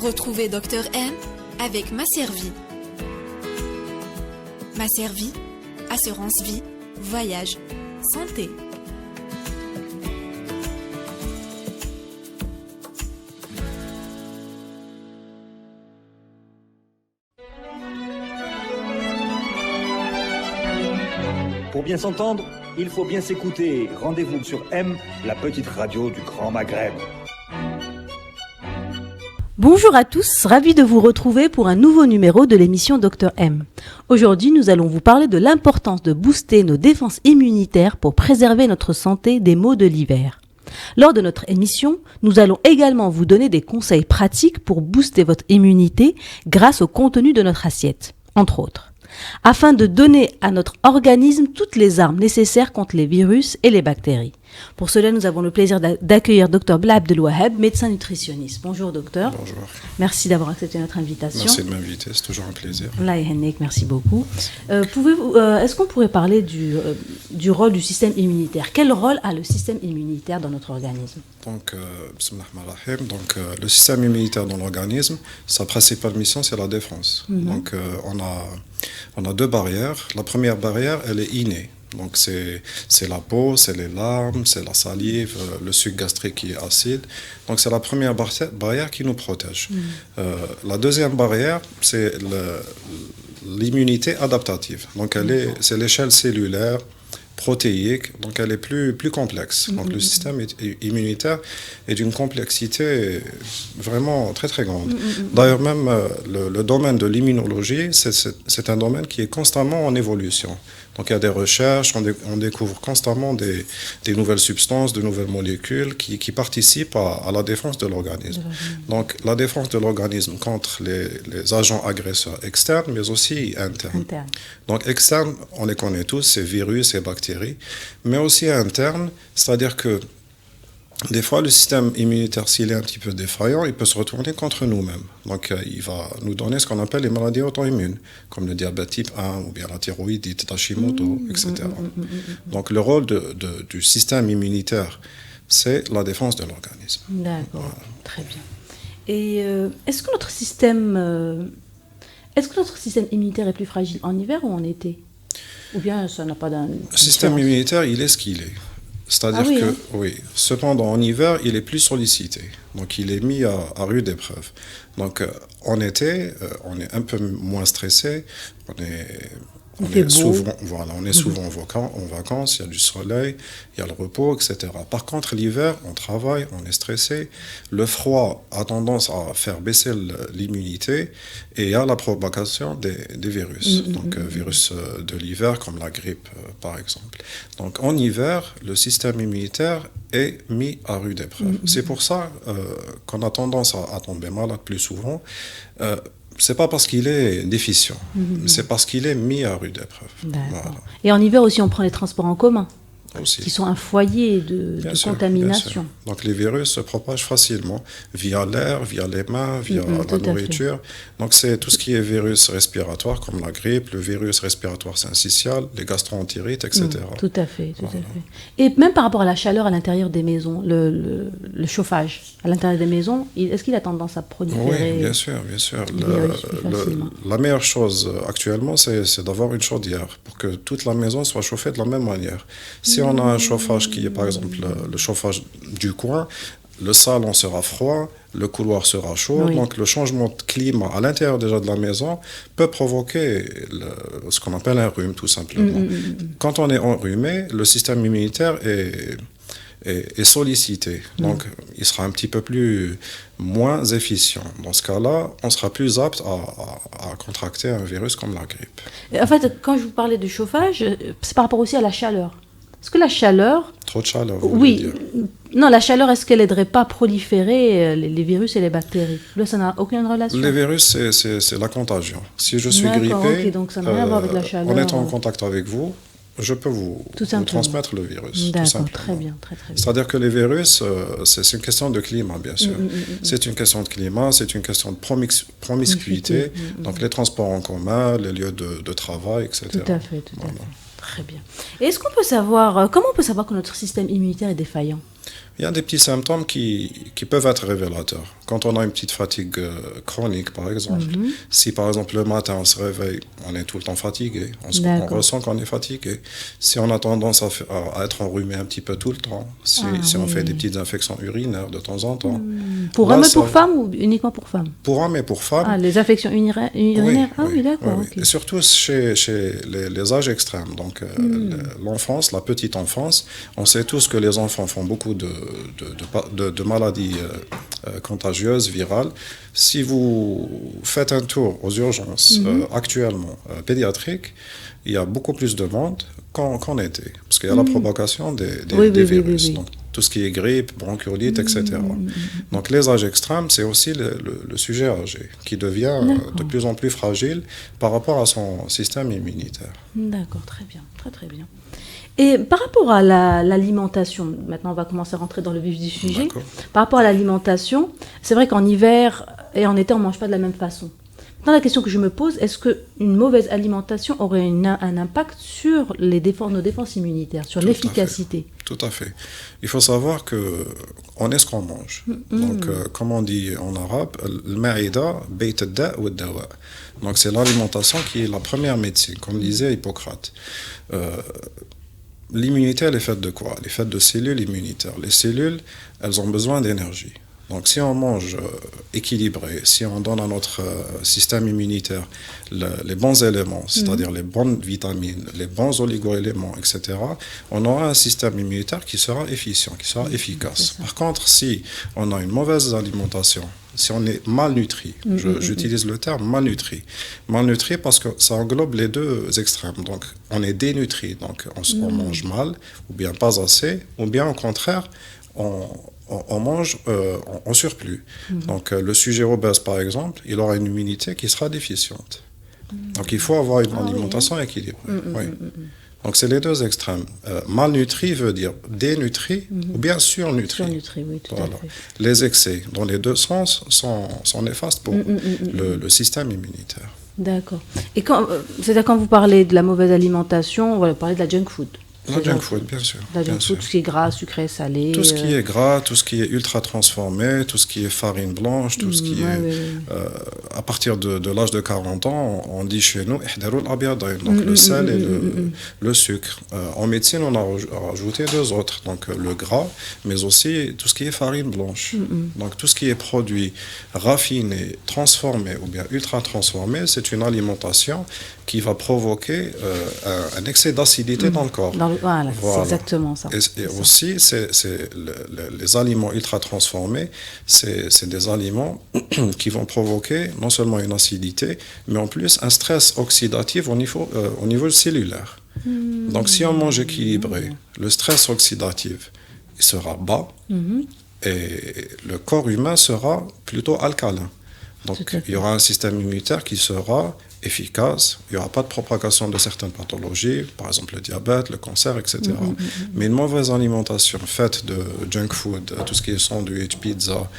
Retrouvez Dr M avec Masservie. Masservie, assurance vie, voyage, santé. Pour bien s'entendre, il faut bien s'écouter. Rendez-vous sur M, la petite radio du Grand Maghreb. Bonjour à tous, ravi de vous retrouver pour un nouveau numéro de l'émission Dr M. Aujourd'hui, nous allons vous parler de l'importance de booster nos défenses immunitaires pour préserver notre santé des maux de l'hiver. Lors de notre émission, nous allons également vous donner des conseils pratiques pour booster votre immunité grâce au contenu de notre assiette, entre autres, afin de donner à notre organisme toutes les armes nécessaires contre les virus et les bactéries. Pour cela, nous avons le plaisir d'accueillir Dr Blaa Abdelwahab, médecin nutritionniste. Bonjour docteur. Bonjour. Merci d'avoir accepté notre invitation. Merci de m'inviter, c'est toujours un plaisir. Allah yahnik, merci beaucoup. Est-ce qu'on pourrait parler du rôle du système immunitaire? Quel rôle a le système immunitaire dans notre organisme? Donc, le système immunitaire dans l'organisme, sa principale mission, c'est la défense. Donc, on a deux barrières. La première barrière, elle est innée. Donc, c'est la peau, c'est les larmes, c'est la salive, le suc gastrique qui est acide. Donc, c'est la première barrière qui nous protège. La deuxième barrière, c'est l'immunité adaptative. Donc, c'est l'échelle cellulaire, protéique, donc elle est plus complexe. Donc le système immunitaire est d'une complexité vraiment très très grande. D'ailleurs même le domaine de l'immunologie, c'est un domaine qui est constamment en évolution. Donc il y a des recherches, on découvre constamment des nouvelles substances, de nouvelles molécules qui participent à la défense de l'organisme. Donc la défense de l'organisme contre les agents agresseurs externes, mais aussi internes. Donc externes, on les connaît tous, c'est virus et bactéries, mais aussi internes, c'est-à-dire que des fois, le système immunitaire, s'il est un petit peu défaillant, il peut se retourner contre nous-mêmes. Donc, il va nous donner ce qu'on appelle les maladies auto-immunes, comme le diabète type 1 ou bien la thyroïdite, Hashimoto, etc. Donc, le rôle du système immunitaire, c'est la défense de l'organisme. D'accord, voilà. Très bien. Et est-ce que notre système immunitaire est plus fragile en hiver ou en été? Ou bien ça n'a pas d'importance? Le système immunitaire, il est ce qu'il est. C'est-à-dire cependant, en hiver, il est plus sollicité. Donc, il est mis à rude épreuve. Donc, en été, on est un peu moins stressé. On est souvent en vacances, il y a du soleil, il y a le repos, etc. Par contre, l'hiver, on travaille, on est stressé. Le froid a tendance à faire baisser l'immunité et il y a la propagation des virus. Donc, virus de l'hiver, comme la grippe, par exemple. Donc, en hiver, le système immunitaire est mis à rude épreuve. C'est pour ça qu'on a tendance à tomber malade plus souvent. C'est pas parce qu'il est déficient, c'est parce qu'il est mis à rude épreuve. Voilà. Et en hiver aussi, on prend les transports en commun, aussi, qui sont un foyer de contamination. Donc les virus se propagent facilement via l'air, via les mains, via la nourriture. Donc c'est tout ce qui est virus respiratoire, comme la grippe, le virus respiratoire syncytial, les gastro-entérites, etc. Tout à fait. Et même par rapport à la chaleur à l'intérieur des maisons, le chauffage à l'intérieur des maisons, est-ce qu'il a tendance à proliférer? Oui, bien sûr. La meilleure chose actuellement, c'est d'avoir une chaudière pour que toute la maison soit chauffée de la même manière. Si on a un chauffage qui est par exemple le chauffage du coin, le salon sera froid, le couloir sera chaud, donc le changement de climat à l'intérieur déjà de la maison peut provoquer ce qu'on appelle un rhume tout simplement. Quand on est enrhumé, le système immunitaire est sollicité, donc il sera un petit peu moins efficient. Dans ce cas-là, on sera plus apte à contracter un virus comme la grippe. En fait, quand je vous parlais de chauffage, c'est par rapport aussi à la chaleur. Est-ce que la chaleur... Trop de chaleur, vous voulez dire. Non, la chaleur, est-ce qu'elle n'aiderait pas à proliférer les virus et les bactéries? Là, ça n'a aucune relation. Les virus, c'est la contagion. Si je suis grippé, donc ça n'a rien à voir avec la chaleur. En étant en contact avec vous, je peux vous transmettre le virus. D'accord, très bien. C'est-à-dire que les virus, c'est une question de climat, bien sûr. C'est une question de climat, c'est une question de promiscuité. Donc les transports en commun, les lieux de travail, etc. Tout à fait. Très bien. Et comment on peut savoir que notre système immunitaire est défaillant? Il y a des petits symptômes qui peuvent être révélateurs. Quand on a une petite fatigue chronique, par exemple, si par exemple le matin on se réveille, on est tout le temps fatigué, on ressent qu'on est fatigué. Si on a tendance à être enrhumé un petit peu tout le temps, si on fait des petites infections urinaires de temps en temps. Pour hommes et pour femmes ou uniquement pour femmes? Pour hommes et pour femmes. Ah, les infections urinaires? Oui, d'accord. Oui. Okay. Et surtout chez les âges extrêmes, donc l'enfance, la petite enfance, on sait tous que les enfants font beaucoup de maladies contagieuses, virales. Si vous faites un tour aux urgences actuellement pédiatriques, il y a beaucoup plus de monde qu'en été, parce qu'il y a la propagation des virus. Donc, tout ce qui est grippe, bronchiolite, etc. Donc les âges extrêmes, c'est aussi le sujet âgé qui devient de plus en plus fragile par rapport à son système immunitaire. D'accord, très bien, très bien. Et par rapport à l'alimentation, maintenant on va commencer à rentrer dans le vif du sujet. D'accord. Par rapport à l'alimentation, c'est vrai qu'en hiver et en été, on ne mange pas de la même façon. Maintenant, la question que je me pose, est-ce qu'une mauvaise alimentation aurait un impact sur nos défenses immunitaires, sur l'efficacité? Tout à fait. Il faut savoir qu'on est ce qu'on mange. Donc, comme on dit en arabe, al-ma'ida bayt ad-da' wa ad-dawa. Donc, c'est l'alimentation qui est la première médecine, comme disait Hippocrate. L'immunité, elle est faite de quoi? Elle est faite de cellules immunitaires. Les cellules, elles ont besoin d'énergie. Donc, si on mange équilibré, si on donne à notre système immunitaire les bons éléments, c'est-à-dire les bonnes vitamines, les bons oligo-éléments, etc., on aura un système immunitaire qui sera efficient, qui sera efficace. Par contre, si on a une mauvaise alimentation, si on est malnutri, j'utilise le terme malnutri. Malnutri parce que ça englobe les deux extrêmes. Donc, on est dénutri, donc on mange mal, ou bien pas assez, ou bien au contraire, on mange en surplus. Donc, le sujet obèse, par exemple, il aura une immunité qui sera déficiente. Donc, il faut avoir une alimentation équilibrée. Donc, c'est les deux extrêmes. Malnutri veut dire dénutri ou bien surnutri. Surnutri, oui, tout à fait. Les excès, dans les deux sens, sont néfastes pour le système immunitaire. D'accord. Et c'est-à-dire quand vous parlez de la mauvaise alimentation, on va parler de la junk food. La junk food, bien sûr. La junk food, tout ce qui est gras, sucré, salé. Tout ce qui est gras, tout ce qui est ultra transformé, tout ce qui est farine blanche, tout ce qui est... à partir de l'âge de 40 ans, on dit chez nous, donc le sel et le sucre. En médecine, on a rajouté deux autres, donc le gras, mais aussi tout ce qui est farine blanche. Donc tout ce qui est produit raffiné, transformé ou bien ultra transformé, c'est une alimentation qui va provoquer un excès d'acidité dans le corps. Voilà. C'est exactement ça. Et aussi, les aliments ultra transformés, c'est des aliments qui vont provoquer non seulement une acidité, mais en plus un stress oxydatif au niveau cellulaire. Donc si on mange équilibré, le stress oxydatif il sera bas et le corps humain sera plutôt alcalin. Donc il y aura un système immunitaire qui sera efficace, il n'y aura pas de propagation de certaines pathologies, par exemple le diabète, le cancer, etc. Mais une mauvaise alimentation faite de junk food, tout ce qui est sandwich, pizza,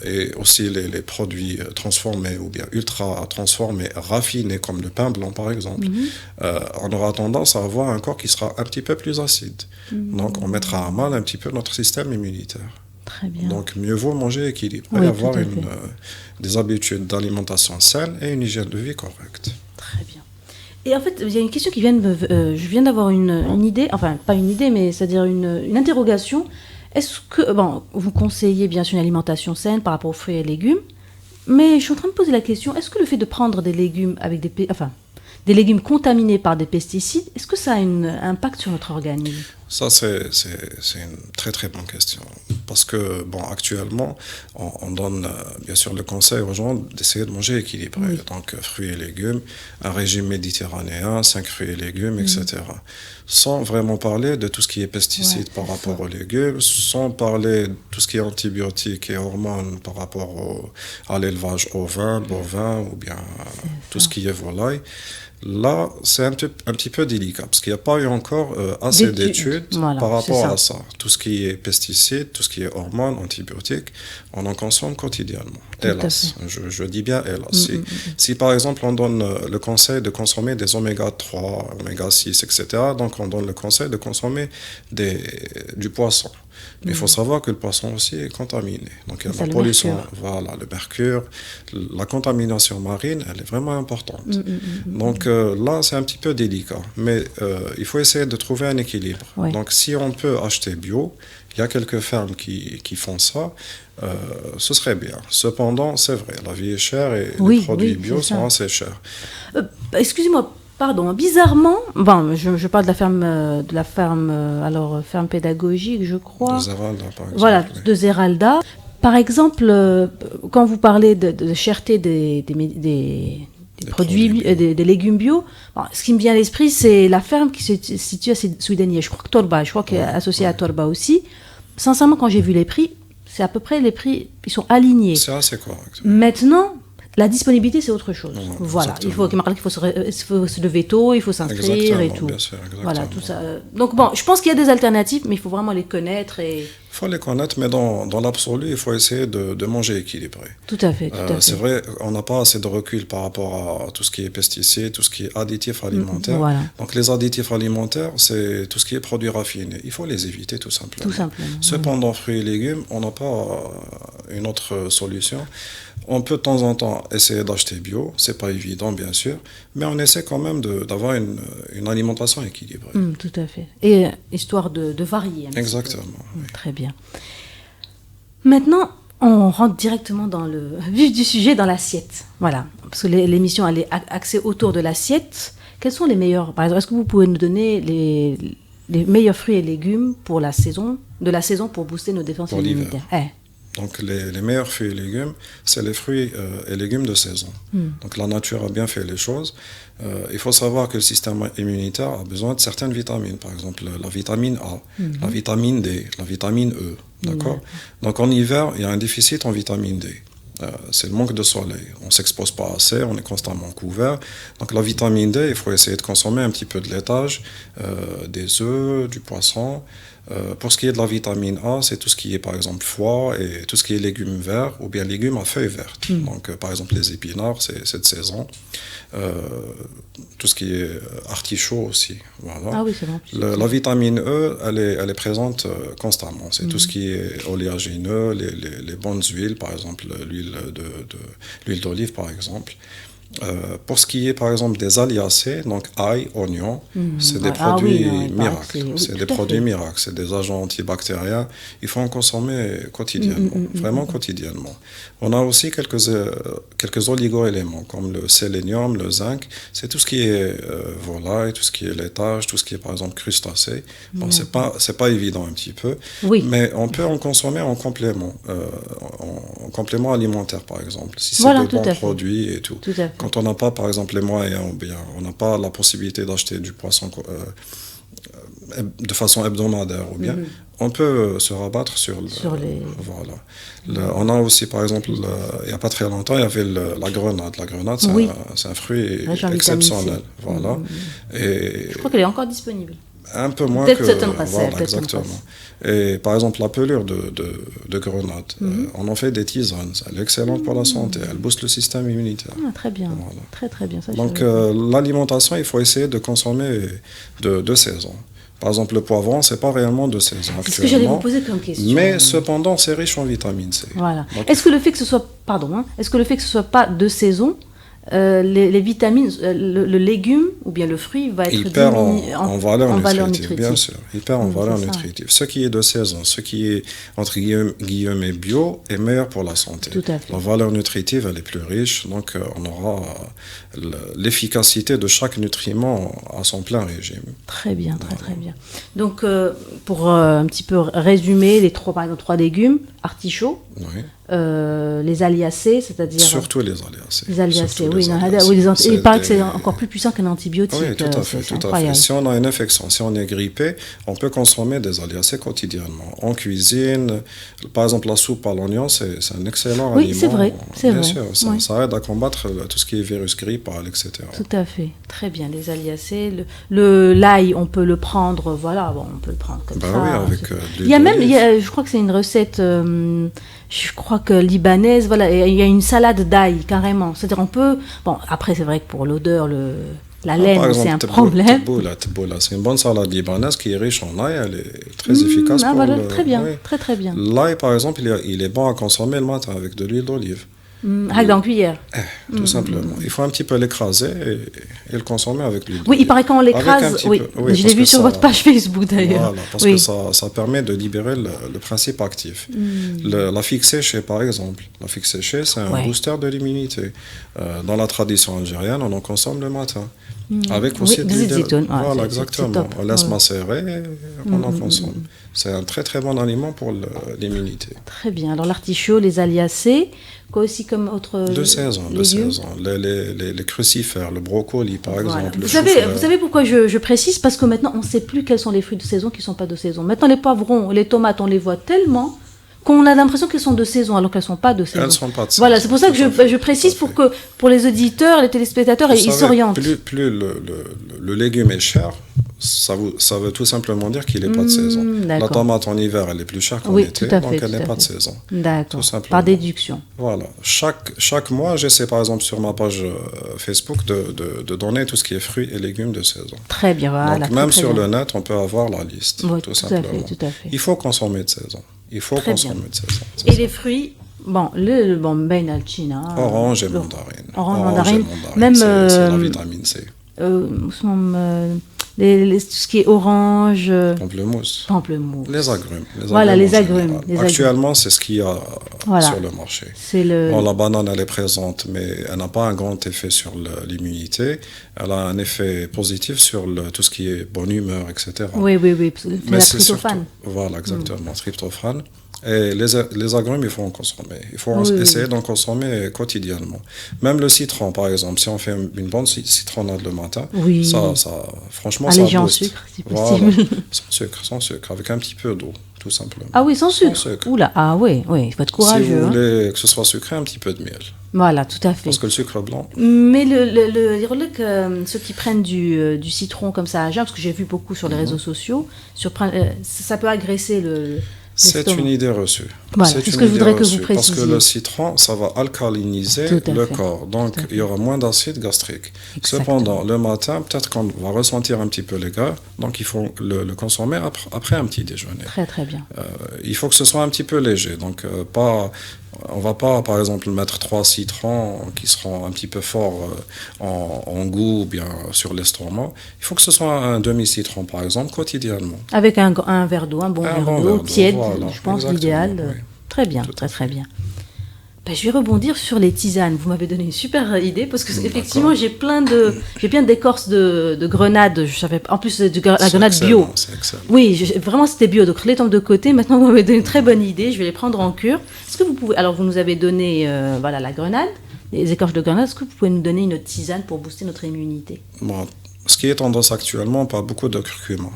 et aussi les produits transformés ou bien ultra transformés, raffinés, comme le pain blanc par exemple, on aura tendance à avoir un corps qui sera un petit peu plus acide. Donc on mettra à mal un petit peu notre système immunitaire. Très bien. Donc, mieux vaut manger équilibré, avoir des habitudes d'alimentation saine et une hygiène de vie correcte. Très bien. Et en fait, il y a une question qui vient je viens d'avoir une idée, enfin, pas une idée, mais c'est-à-dire une interrogation. Est-ce que, vous conseillez bien sûr une alimentation saine par rapport aux fruits et légumes, mais je suis en train de poser la question, est-ce que le fait de prendre des légumes avec des légumes contaminés par des pesticides, est-ce que ça a un impact sur notre organisme? Ça, c'est une très très bonne question. Parce que, actuellement, on donne bien sûr le conseil aux gens d'essayer de manger équilibré. Donc, fruits et légumes, un régime méditerranéen, 5 fruits et légumes, etc. Sans vraiment parler de tout ce qui est pesticides par rapport aux légumes, sans parler de tout ce qui est antibiotiques et hormones par rapport à l'élevage ovin, bovin ou bien tout ce qui est volaille. Là, c'est un petit peu délicat, parce qu'il n'y a pas eu encore assez d'études par rapport à ça. Tout ce qui est pesticides, tout ce qui est hormones, antibiotiques, on en consomme quotidiennement. Hélas, je dis bien hélas. Si par exemple on donne le conseil de consommer des oméga 3, oméga 6, etc., donc on donne le conseil de consommer du poisson. Mais il faut savoir que le poisson aussi est contaminé. Donc il y a la pollution, voilà, le mercure, la contamination marine, elle est vraiment importante. Donc là, c'est un petit peu délicat. Mais il faut essayer de trouver un équilibre. Ouais. Donc si on peut acheter bio, il y a quelques fermes qui font ça, ce serait bien. Cependant, c'est vrai, la vie est chère et les produits bio sont assez chers. Excusez-moi, pardon, bizarrement, bon, je parle de la ferme, ferme pédagogique, je crois. De Zeralda, par exemple. Voilà, oui. de Zeralda. Par exemple, quand vous parlez de cherté des produits, des légumes bio, bon, ce qui me vient à l'esprit, c'est la ferme qui se situe à Soudanieh. Je crois que Torba, qu'elle est associée à Torba aussi. Sincèrement, quand j'ai vu les prix, c'est à peu près les prix, ils sont alignés. C'est assez correct. Maintenant, la disponibilité, c'est autre chose. Non, voilà, exactement. il faut se lever tôt, il faut s'inscrire et tout. Bien sûr, exactement. Voilà, tout ça. Donc bon, je pense qu'il y a des alternatives, mais il faut vraiment les connaître et... Il faut les connaître, mais dans l'absolu, il faut essayer de manger équilibré. Tout à fait, tout à fait. C'est vrai, on n'a pas assez de recul par rapport à tout ce qui est pesticides, tout ce qui est additifs alimentaires. Voilà. Donc les additifs alimentaires, c'est tout ce qui est produits raffinés. Il faut les éviter tout simplement. Tout simplement. Cependant, fruits et légumes, on n'a pas une autre solution. On peut de temps en temps essayer d'acheter bio, c'est pas évident bien sûr, mais on essaie quand même d'avoir une alimentation équilibrée. Tout à fait. Et histoire de varier. Exactement. Oui. Très bien. Maintenant, on rentre directement dans le vif du sujet, dans l'assiette. Voilà, parce que l'émission elle est axée autour de l'assiette. Quels sont les meilleurs, par exemple, est-ce que vous pouvez nous donner les meilleurs fruits et légumes pour la saison pour booster nos défenses immunitaires? Donc les meilleurs fruits et légumes, c'est les fruits et légumes de saison. Donc la nature a bien fait les choses. Il faut savoir que le système immunitaire a besoin de certaines vitamines, par exemple la vitamine A, la vitamine D, la vitamine E. D'accord. Donc en hiver, il y a un déficit en vitamine D. C'est le manque de soleil. On ne s'expose pas assez, on est constamment couvert. Donc la vitamine D, il faut essayer de consommer un petit peu de laitage, des œufs, du poisson. Pour ce qui est de la vitamine A, c'est tout ce qui est par exemple foie et tout ce qui est légumes verts ou bien légumes à feuilles vertes. Donc par exemple les épinards, c'est de saison. Tout ce qui est artichaut aussi. Voilà. Ah oui, c'est bon. La vitamine E, elle est présente constamment. C'est tout ce qui est oléagineux, les bonnes huiles, par exemple l'huile d'olive par exemple. Pour ce qui est par exemple des aliacés, donc ail, oignon, c'est des produits miracles. C'est des produits miracles, c'est des agents antibactériens. Il faut en consommer quotidiennement, vraiment quotidiennement. On a aussi quelques oligo-éléments comme le sélénium, le zinc. C'est tout ce qui est volaille, tout ce qui est laitage, tout ce qui est par exemple crustacés. Bon, c'est pas évident un petit peu, mais on peut en consommer en complément, en complément alimentaire par exemple, si c'est de bons produits et tout. Quand on n'a pas, par exemple, les moyens, ou bien on n'a pas la possibilité d'acheter du poisson de façon hebdomadaire, ou bien on peut se rabattre sur les... Voilà. On a aussi, par exemple, il n'y a pas très longtemps, il y avait la grenade. La grenade, c'est un fruit exceptionnel. Voilà. Et je crois qu'elle est encore disponible. Un peu moins peut-être que... Voilà, exactement. Et par exemple, la pelure de grenade, on en fait des tisanes. Elle est excellente pour la santé. Elle booste le système immunitaire. Très bien. Voilà. Très, très bien. Ça, donc, l'alimentation, il faut essayer de consommer de saison. Par exemple, le poivron, c'est pas réellement de saison actuellement. C'est ce que j'allais vous poser comme question. Mais cependant, c'est riche en vitamine C. Voilà. Donc, est-ce que le fait que ce soit pas de saison, les vitamines, le légume ou bien le fruit va être il perd en valeur nutritive, bien sûr. Il perd en valeur nutritive. Ce qui est de saison, ce qui est entre guillemets bio est meilleur pour la santé. Tout à fait. La valeur nutritive, elle est plus riche, donc on aura l'efficacité de chaque nutriment à son plein régime. Très bien, très bien. Donc pour un petit peu résumer par exemple trois légumes, artichauts. Oui. Les aliacés, c'est-à-dire... Surtout les aliacés. Les aliacés, oui. Il paraît que c'est encore plus puissant qu'un antibiotique. Oui, tout à fait. Si on a une infection, si on est grippé, on peut consommer des aliacés quotidiennement. En cuisine, par exemple, la soupe à l'oignon, c'est un excellent aliment. Oui, c'est vrai. Bien sûr, ça aide à combattre tout ce qui est virus, grippal, etc. Tout à fait. Très bien, les aliacés. L'ail, on peut le prendre, voilà, on peut le prendre comme ça. Oui, avec il y a même, je crois que c'est une recette... je crois que libanaise, voilà, il y a une salade d'ail carrément. C'est-à-dire on peut, bon après c'est vrai que pour l'odeur, La laine, Par c'est exemple, un problème. teboula, c'est une bonne salade libanaise qui est riche en ail, elle est très efficace pour voilà, le... très bien, oui. très bien. L'ail, par exemple, il est bon à consommer le matin avec de l'huile d'olive. Avec dans la cuillère. Tout simplement. Il faut un petit peu l'écraser et le consommer avec l'huile Oui, d'olive. il paraît qu'on l'écrase. Oui, oui, je parce l'ai vu que sur ça- votre page Facebook d'ailleurs. Voilà, parce Oui. que ça permet de libérer le principe actif. La figue séchée, par exemple. La figue séchée, c'est un Ouais. booster de l'immunité. Dans la tradition algérienne, on en consomme le matin. Avec aussi Oui, de des l'huile de- zitoun, ouais, Voilà, c'est exactement. top. On laisse Ouais. macérer et on en consomme. C'est un très très bon aliment pour l'immunité. Très bien. Alors l'artichaut, les aliacées, quoi aussi comme autre De saison, de légumes. saison. Les crucifères, le brocoli, par Voilà. exemple. le Vous savez, chou-fleur. vous savez pourquoi je précise? Parce que maintenant, on ne sait plus quels sont les fruits de saison qui ne sont pas de saison. Maintenant, les poivrons, les tomates, on les voit tellement qu'on a l'impression qu'elles sont de saison alors qu'elles ne sont pas de saison. Elles sont pas de saison. Voilà, c'est pour ça que Tout à fait, je précise tout à pour que pour les auditeurs, les téléspectateurs, Vous ils savez, s'orientent. plus le légume est cher, ça veut tout simplement dire qu'il n'est pas de saison. La d'accord. tomate en hiver, elle est plus chère qu'en Oui, été, tout à donc fait, elle tout n'est à pas de fait. saison. D'accord. Tout simplement. Par déduction. Voilà. Chaque mois, j'essaie par exemple sur ma page Facebook de donner tout ce qui est fruits et légumes de saison. Très bien, voilà. donc très, même très sur bien. le net, on peut avoir la liste, Oui, tout tout à simplement. fait, tout à fait. Il faut consommer de saison. Il faut Très consommer bien. de saison. c'est Et ça. les fruits, bon, le bon, ben alchina. Orange et le- mandarine. Orange, et mandarine. Même c'est la vitamine C. Tout ce qui est orange, Pamplemousse. pamplemousse. Les agrumes. Voilà, les en agrumes, général. les agrumes. Actuellement, c'est ce qu'il y a Voilà. sur le marché. C'est le. Bon, la banane, elle est présente, mais elle n'a pas un grand effet sur l'immunité. Elle a un effet positif sur tout ce qui est bonne humeur, etc. Oui, parce que Mais la c'est tryptophane. surtout- Voilà, exactement, tryptophane. Et les agrumes, il faut en consommer. Il faut Oui, essayer d'en consommer quotidiennement. Même le citron, par exemple, si on fait une bonne citronnade le matin, Oui. franchement, Allégé ça en booste. sucre, si Voilà. possible. Sans sucre, avec un petit peu d'eau, tout simplement. Ah oui, sans sucre. sucre. Oula, ah oui, il faut être Si courageux. vous hein. voulez que ce soit sucré, un petit peu de miel. Voilà, tout à fait. Parce que le sucre blanc, Mais dire que ceux qui prennent du citron comme ça à jeun, parce que j'ai vu beaucoup sur les réseaux sociaux, ça peut agresser c'est l'estomac. une idée reçue. Voilà, c'est ce que je une voudrais idée que vous reçue, Parce que précisiez. le citron, ça va alcaliniser Tout à le fait. corps. Donc, Tout à fait. il y aura moins d'acide gastrique. Exactement. Cependant, le matin, peut-être qu'on va ressentir un petit peu les gras. Donc, il faut le consommer après un petit déjeuner. Très, très bien. Il faut que ce soit un petit peu léger. Donc, on va pas, par exemple, mettre 3 citrons qui seront un petit peu forts en goût ou bien sur l'estomac. Il faut que ce soit un demi-citron, par exemple, quotidiennement. Avec un verre d'eau, un bon Un verre bon d'eau, verre d'eau, tiède, voilà, je pense, exactement, l'idéal. oui. Très bien, Tout à très bien. Ben, je vais rebondir sur les tisanes. Vous m'avez donné une super idée parce que effectivement j'ai plein d'écorces de grenade. Je savais en plus la grenade bio. C'est excellent. Oui, vraiment c'était bio. Donc je les tombe de côté. Maintenant vous m'avez donné une très bonne idée. Je vais les prendre en cure. Est-ce que vous pouvez alors vous nous avez donné voilà la grenade, les écorces de grenade. Est-ce que vous pouvez nous donner une tisane pour booster notre immunité? Bon, ce qui est tendance actuellement, on parle beaucoup de curcuma.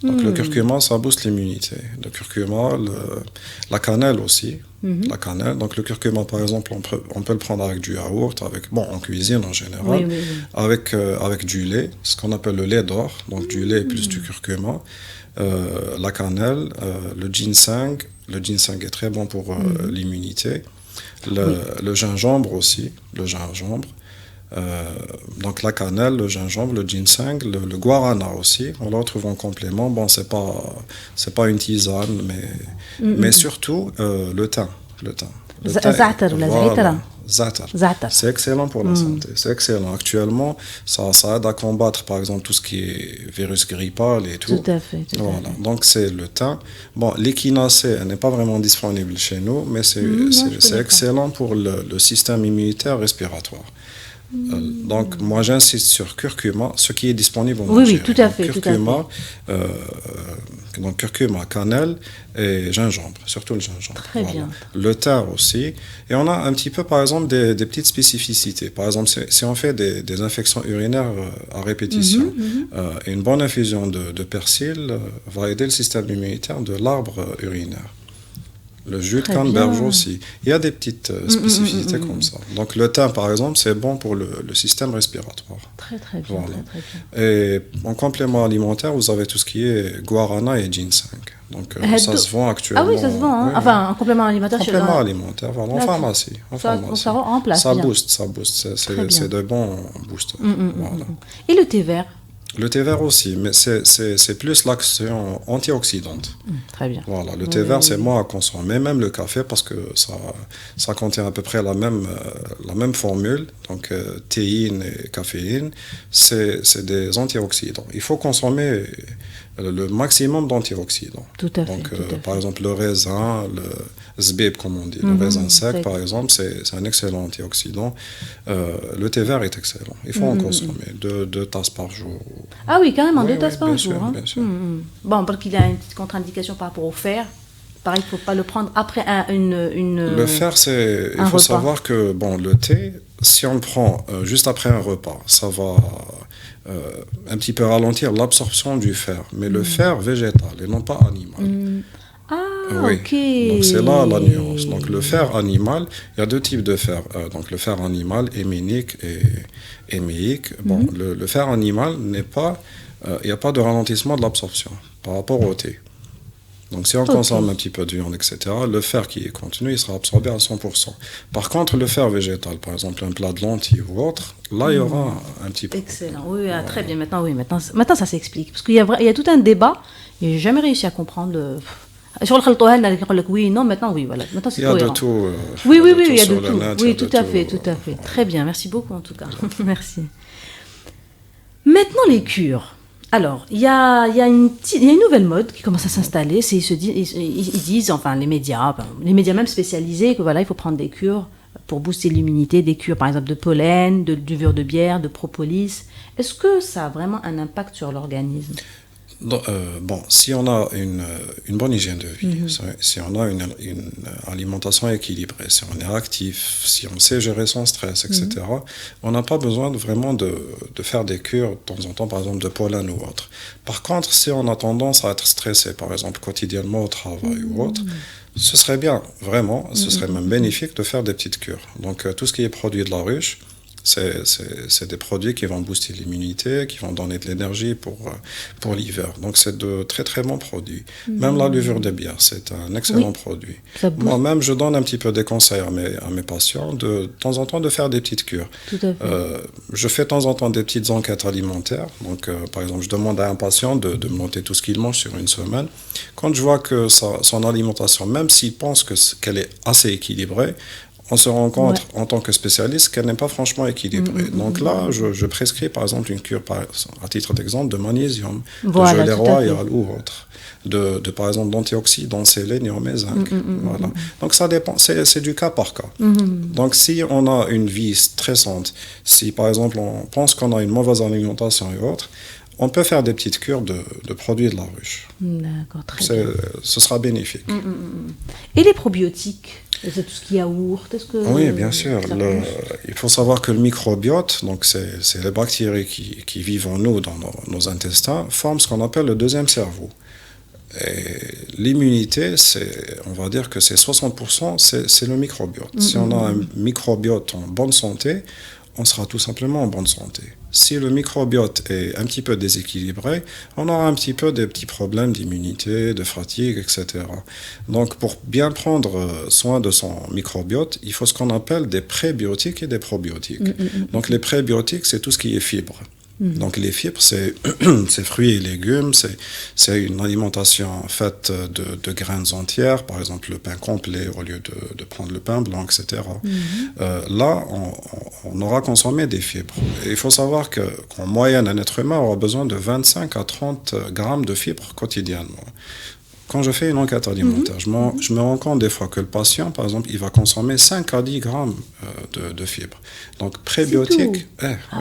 Donc le curcuma, ça booste l'immunité. Le curcuma, la cannelle aussi. La cannelle. Donc le curcuma, par exemple, on peut le prendre avec du yaourt, en cuisine en général, Oui. avec du lait, ce qu'on appelle le lait d'or. Donc du lait plus du curcuma. La cannelle, le ginseng. Le ginseng est très bon pour l'immunité. Le gingembre aussi. Le gingembre. Donc la cannelle, le gingembre, le ginseng, le guarana aussi, on le retrouve en complément. Bon, c'est pas une tisane, mais surtout le thym. Le thym. Za'atar ou la zaïtara. Za'atar. C'est excellent pour la santé. C'est excellent. Actuellement, ça aide à combattre, par exemple, tout ce qui est virus grippal et tout. Tout à fait. Voilà. Donc c'est le thym. Bon, l'échinacée, elle n'est pas vraiment disponible chez nous, mais c'est excellent pour le système immunitaire respiratoire. Donc, moi, j'insiste sur curcuma, ce qui est disponible au marché. Oui, tout à fait. Curcuma, donc curcuma, cannelle et gingembre, surtout le gingembre. Très bien. Le thym aussi. Et on a un petit peu, par exemple, des petites spécificités. Par exemple, si on fait des infections urinaires à répétition, une bonne infusion de persil va aider le système immunitaire de l'arbre urinaire. Le jus de Très canneberge bien. aussi. Il y a des petites spécificités comme ça. Donc le thym, par exemple, c'est bon pour le système respiratoire. Très très bien, Voilà. très très bien. Et en complément alimentaire, vous avez tout ce qui est guarana et ginseng. Donc ça se vend actuellement. Ah oui, ça se vend. Hein. Oui, Enfin, un complément alimentaire. complément alimentaire, voilà, en D'accord. pharmacie. En Ça pharmacie. remplace Ça bien. booste, ça booste. Très bien. C'est de bons boosters. Voilà. Et le thé vert. Le thé vert aussi, mais c'est plus l'action antioxydante. Très bien. Voilà, le thé vert, c'est moins à consommer, même le café, parce que ça contient à peu près la même formule, donc théine et caféine, c'est des antioxydants. Il faut consommer le maximum d'antioxydants. Tout à fait. Donc, tout à fait. par exemple, le raisin, le zbib, comme on dit, le raisin sec, sec. par exemple, c'est un excellent antioxydant. Le thé vert est excellent. Il faut en consommer 2 tasses par jour. Ah oui, carrément, Oui, 2 tasses oui, par bien jour. sûr, Hein. bien sûr. Bon, parce qu'il y a une petite contre-indication par rapport au fer. Pareil, il ne faut pas le prendre après Le fer, il un faut repas. savoir que bon, le thé, si on le prend juste après un repas, ça va un petit peu ralentir l'absorption du fer, mais le fer végétal et non pas animal. Ah, Oui. ok. Donc c'est là la nuance. Donc le fer animal, il y a 2 types de fer. Donc le fer animal, héménique et héméique. Bon, le fer animal n'est pas, il n'y a pas de ralentissement de l'absorption par rapport au thé. Donc si on consomme un petit peu de viande, etc., le fer qui est contenu, il sera absorbé à 100%. Par contre, le fer végétal, par exemple un plat de lentilles ou autre, là il y aura un petit peu. Excellent. Oui, très bien. Maintenant ça s'explique. Parce qu'il y a tout un débat et j'ai jamais réussi à comprendre. Sur le khaltohan, oui, non, maintenant oui, voilà. Maintenant c'est Il y a de cohérent. tout. Oui, il y a de sur le tout. net, il y Oui, a de tout à fait, tout à fait. Très bien, merci beaucoup en tout cas. Merci. Maintenant les cures. Alors, il y a une nouvelle mode qui commence à s'installer. Ils disent, enfin les médias même spécialisés, que voilà, il faut prendre des cures pour booster l'immunité, des cures par exemple de pollen, de levure de bière, de propolis. Est-ce que ça a vraiment un impact sur l'organisme? Bon, si on a une bonne hygiène de vie, si on a une alimentation équilibrée, si on est actif, si on sait gérer son stress, etc., on n'a pas besoin vraiment de faire des cures de temps en temps, par exemple de pollen ou autre. Par contre, si on a tendance à être stressé, par exemple quotidiennement au travail ou autre, ce serait bien, vraiment, ce serait même bénéfique de faire des petites cures. Donc tout ce qui est produit de la ruche, c'est des produits qui vont booster l'immunité, qui vont donner de l'énergie pour l'hiver. Donc, c'est de très, très bons produits. Même la levure de bière, c'est un excellent produit. Moi-même, je donne un petit peu des conseils à mes patients de temps en temps de faire des petites cures. Tout à fait. Je fais de temps en temps des petites enquêtes alimentaires. Donc, par exemple, je demande à un patient de me noter tout ce qu'il mange sur une semaine. Quand je vois que son alimentation, même s'il pense qu'elle est assez équilibrée, on se rend compte en tant que spécialiste qu'elle n'est pas franchement équilibrée. Donc là, je prescris par exemple une cure, à titre d'exemple, de magnésium, de gelée royale ou autre, par exemple d'antioxydants, sélénium et zinc. Voilà. Donc ça dépend, c'est du cas par cas. Donc si on a une vie stressante, si par exemple on pense qu'on a une mauvaise alimentation et autres, on peut faire des petites cures de produits de la ruche. D'accord, très bien. Ce sera bénéfique. Et les probiotiques? C'est tout ce qui est yaourt, est-ce que... Oui, bien sûr. Il faut savoir que le microbiote, donc c'est les bactéries qui vivent en nous, dans nos intestins, forment ce qu'on appelle le deuxième cerveau. Et l'immunité, on va dire que c'est 60%, c'est le microbiote. Si on a un microbiote en bonne santé, on sera tout simplement en bonne santé. Si le microbiote est un petit peu déséquilibré, on aura un petit peu des petits problèmes d'immunité, de fatigue, etc. Donc, pour bien prendre soin de son microbiote, il faut ce qu'on appelle des prébiotiques et des probiotiques. Donc, les prébiotiques, c'est tout ce qui est fibres. Donc les fibres, c'est fruits et légumes, c'est une alimentation faite de graines entières, par exemple le pain complet au lieu de prendre le pain blanc, etc. Là, on aura consommé des fibres. Et il faut savoir qu'en moyenne, un être humain aura besoin de 25 à 30 grammes de fibres quotidiennement. Quand je fais une enquête alimentaire, je me rends compte des fois que le patient, par exemple, il va consommer 5 à 10 grammes de fibres. Donc, prébiotiques...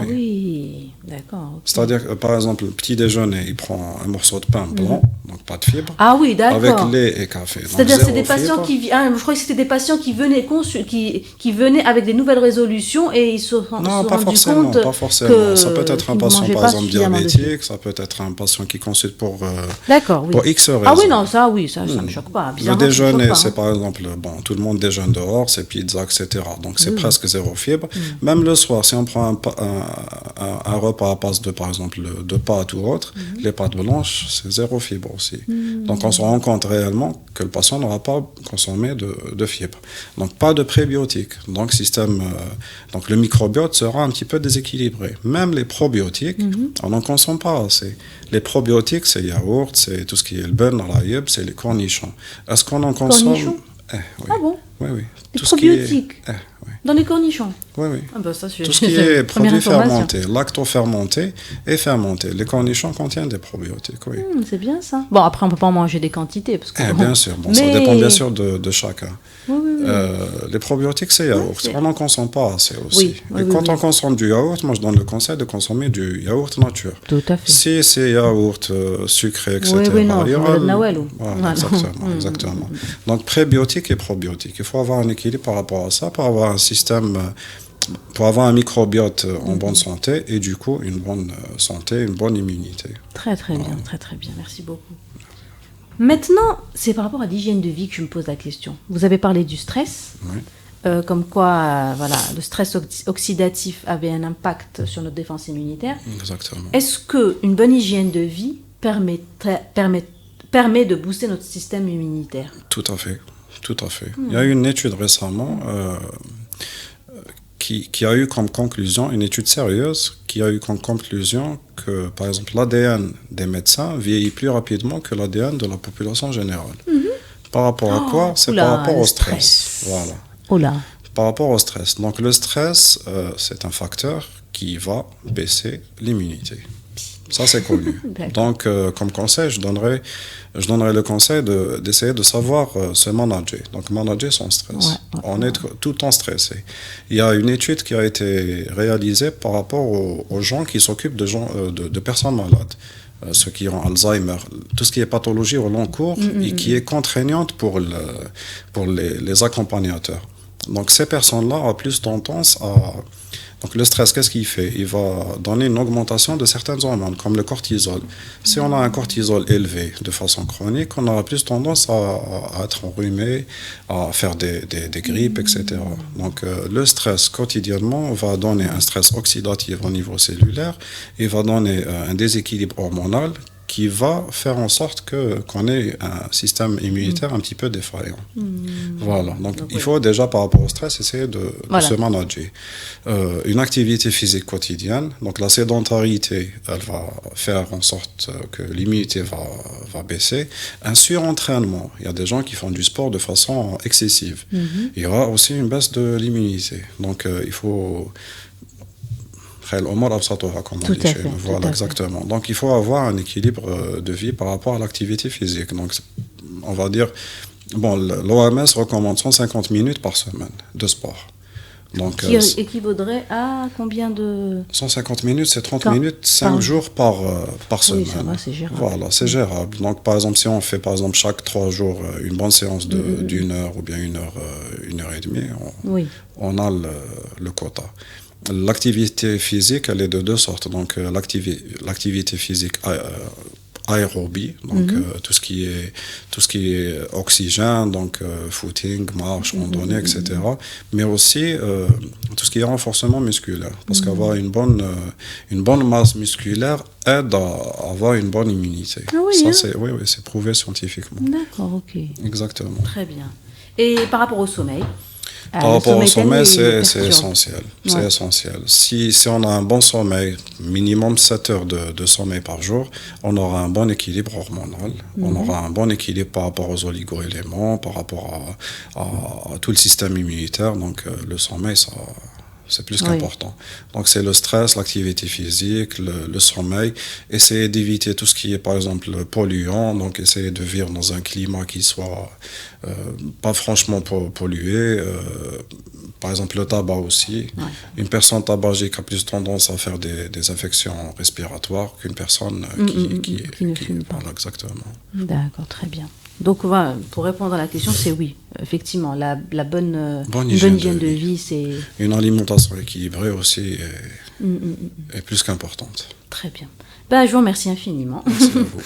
oui, d'accord. Okay. C'est-à-dire que, par exemple, le petit déjeuner, il prend un morceau de pain blanc, donc donc pas de fibres. Ah oui, d'accord. Avec lait et café. C'est-à-dire donc c'est des patients fibre. je crois que c'était des patients qui venaient qui venaient avec des nouvelles résolutions et ils se sont Non, pas rendus forcément, compte pas forcément. que Ça peut être un qu'ils patient, mangeaient par pas exemple, suffisamment de fibres. diabétique, ça peut être un patient qui consulte D'accord, oui. pour X raisons. Ah oui, non, ça me choque pas. Le Bizarrement, ça me déjeuner, choque pas, c'est hein. par exemple, tout le monde déjeune dehors, c'est pizza, etc. Donc c'est presque zéro fibre. Même le soir, si on prend un repas à base de, par exemple, de pâtes ou autre, les pâtes blanches, c'est zéro fibre aussi. Donc on se rend compte réellement que le patient n'aura pas consommé de fibres. Donc pas de prébiotiques. Donc donc le microbiote sera un petit peu déséquilibré. Même les probiotiques, on n'en consomme pas assez. Les probiotiques, c'est yaourt, c'est tout ce qui est le beurre, l'aïeb, c'est les cornichons. Est-ce qu'on en consomme? Cornichons? Oui. Ah bon? Oui, oui. Des Tout ce qui est- probiotiques oui. dans les cornichons? Oui, oui. Ah bah ça, Tout ce qui est produits fermentés, lactofermentés et fermentés. Les cornichons contiennent des probiotiques, oui. C'est bien ça. Bon, après, on peut pas en manger des quantités. Parce que, Bien sûr, ça Mais- dépend bien sûr de chacun. Oui, oui, oui. Les probiotiques, c'est yaourt. c'est- On n'en consomme pas assez aussi. Oui, oui, et oui, quand oui. on consomme du yaourt, moi je donne le conseil de consommer du yaourt nature. Tout à fait. Si c'est yaourt sucré, etc. Oui, oui, non, il y faut aura le Nawel, ou- Voilà, voilà. exactement. Donc prébiotiques et probiotiques. Il faut avoir un équilibre par rapport à ça, pour avoir un système, pour avoir un microbiote en bonne santé et du coup une bonne santé, une bonne immunité. Très, très bien, très, très bien. Merci beaucoup. Maintenant, c'est par rapport à l'hygiène de vie que je me pose la question. Vous avez parlé du stress, Oui. comme quoi voilà, le stress oxydatif avait un impact sur notre défense immunitaire. Exactement. Est-ce qu'une bonne hygiène de vie permet de booster notre système immunitaire? Tout à fait, tout à fait. Il y a eu une étude récemment qui a eu comme conclusion, une étude sérieuse, qui a eu comme conclusion que, par exemple, l'ADN des médecins vieillit plus rapidement que l'ADN de la population générale. Par rapport à quoi? C'est oula, par rapport le au stress. Voilà. Oh là. Par rapport au stress. Donc le stress, c'est un facteur qui va baisser l'immunité. Ça, c'est connu. D'accord. Donc, comme conseil, je donnerais le conseil d'essayer de savoir se manager. Donc, manager son stress. On est tout le temps stressé. Il y a une étude qui a été réalisée par rapport aux gens qui s'occupent de personnes malades. Ceux qui ont Alzheimer, tout ce qui est pathologie au long cours et qui est contraignante pour les accompagnateurs. Donc, ces personnes-là ont plus tendance à... Donc le stress, qu'est-ce qu'il fait? Il va donner une augmentation de certaines hormones, comme le cortisol. Si on a un cortisol élevé de façon chronique, on aura plus tendance à être enrhumé, à faire des grippes, etc. Donc le stress quotidiennement va donner un stress oxydatif au niveau cellulaire et va donner un déséquilibre hormonal qui va faire en sorte qu'on ait un système immunitaire un petit peu défaillant. Voilà. Donc il faut déjà, par rapport au stress, essayer de se manager. Une activité physique quotidienne, donc la sédentarité, elle va faire en sorte que l'immunité va baisser. Un surentraînement, il y a des gens qui font du sport de façon excessive. Il y aura aussi une baisse de l'immunité. Donc il faut... comme on dit chez nous. Voilà, exactement. Donc, il faut avoir un équilibre de vie par rapport à l'activité physique. Donc, on va dire, l'OMS recommande 150 minutes par semaine de sport. Donc, qui équivaudrait à combien de... 150 minutes, c'est 30 minutes, 5 jours par semaine. Oui, ça va, c'est gérable. Voilà, c'est gérable. Donc, par exemple, si on fait, par exemple, chaque 3 jours, une bonne séance d'une heure ou bien une heure et demie, on a le quota. L'activité physique, elle est de deux sortes. Donc, l'activité physique aérobie, donc tout ce qui est oxygène, donc footing, marche, randonnée, etc. Mais aussi tout ce qui est renforcement musculaire, parce qu'avoir une bonne masse musculaire aide à avoir une bonne immunité. Ah oui, ça, c'est prouvé scientifiquement. D'accord, ok. Exactement. Très bien. Et par rapport au sommeil? Par rapport au sommeil, c'est essentiel. C'est essentiel. Si on a un bon sommeil, minimum 7 heures de sommeil par jour, on aura un bon équilibre hormonal, on aura un bon équilibre par rapport aux oligo-éléments, par rapport à tout le système immunitaire. Donc le sommeil, c'est plus qu'important. Donc c'est le stress, l'activité physique, le sommeil. Essayer d'éviter tout ce qui est, par exemple, polluant. Donc essayer de vivre dans un climat qui soit pas franchement pollué. Par exemple, le tabac aussi. Ouais. Une personne tabagique a plus tendance à faire des infections respiratoires qu'une personne qui ne fume pas. Voilà, exactement. D'accord, très bien. Donc, voilà, pour répondre à la question, c'est oui. Effectivement, la bonne Bonne hygiène hygiène de de vie, c'est... Une alimentation équilibrée aussi est plus qu'importante. Très bien. Ben, je vous remercie infiniment. Merci à vous.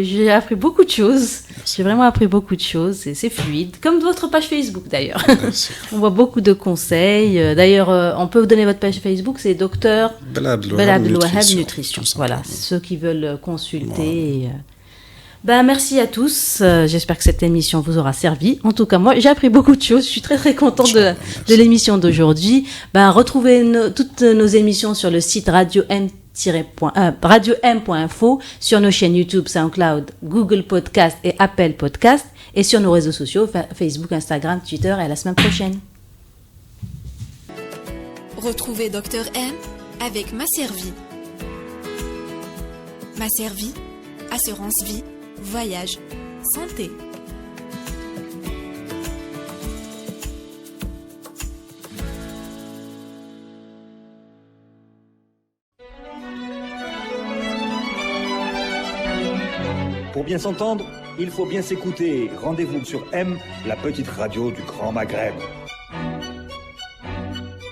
J'ai appris beaucoup de choses. Merci. J'ai vraiment appris beaucoup de choses. C'est fluide, comme votre page Facebook d'ailleurs. Merci. On voit beaucoup de conseils. D'ailleurs, on peut vous donner votre page Facebook, c'est Docteur Belabdelouaheb Nutrition. Voilà, ceux qui veulent consulter. Voilà. Ben, merci à tous. J'espère que cette émission vous aura servi. En tout cas, moi, j'ai appris beaucoup de choses. Je suis très, très contente de l'émission d'aujourd'hui. Ben, retrouvez toutes nos émissions sur le site radio-m.info, sur nos chaînes YouTube, SoundCloud, Google Podcast et Apple Podcast, et sur nos réseaux sociaux, Facebook, Instagram, Twitter, et à la semaine prochaine. Retrouvez Dr M avec Masservie. Masservie, assurance vie, voyage, santé. Pour bien s'entendre, il faut bien s'écouter. Rendez-vous sur M, la petite radio du Grand Maghreb.